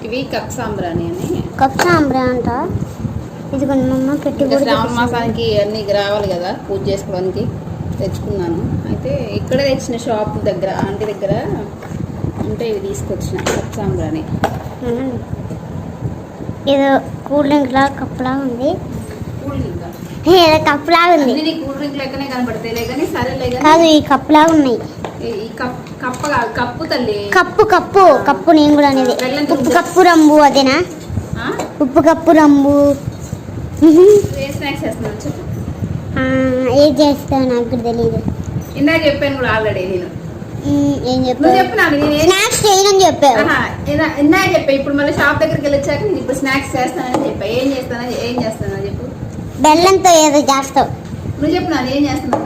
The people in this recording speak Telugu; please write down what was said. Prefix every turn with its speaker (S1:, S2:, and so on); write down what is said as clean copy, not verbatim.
S1: ఇవి కప్ సాంబ్రాణి అని.
S2: కప్ సాంబ్రాణి అంట. ఇది కొంచెం పెట్టి
S1: శ్రావణ మాసానికి అన్ని రావాలి కదా పూజ చేసుకోవడానికి తెచ్చుకున్నాను. అయితే ఇక్కడే తెచ్చిన షాప్ దగ్గర ఆంటీ దగ్గర ఉంటే ఇవి తీసుకొచ్చిన కప్ సాంబ్రాణి.
S2: ఏదో కూల్ డ్రింక్ లా కప్ లా ఉంది.
S1: కూల్ డ్రింక్
S2: ఏదో కప్ లా ఉంది.
S1: అన్ని కూల్ డ్రింక్ లెక్కనే కనబడతాయి కానీ సరేలే
S2: కాదు ఈ కప్ లా ఉన్నాయి.
S1: ఈ కప్పు కాదు కప్పు తల్లి.
S2: కప్పు కప్పు కప్పు నేను కూడా అనేది. ఉప్పు కప్పు రంబు అదేనా? ఉప్పు కప్పు రంబు.
S1: స్నాక్స్ చేస్తున్నాను చెప్పు.
S2: ఏం చేస్తావు నాకు కూడా తెలియదు.
S1: ఇందాక చెప్పాను కూడా ఆల్రెడీ నేను.
S2: ఏం చెప్పాను? స్నాక్స్ చేయనని చెప్పావు.
S1: ఇందాక చెప్పా. ఇప్పుడు మళ్ళీ షాప్ దగ్గరికి వెళ్ళొచ్చాక నేను ఇప్పుడు స్నాక్స్ చేస్తానని చెప్పా. ఏం చేస్తానని చెప్పు.
S2: బెల్లంతో ఏదో చేస్తావు.
S1: నువ్వు చెప్పు నాన్న ఏం చేస్తున్నాను.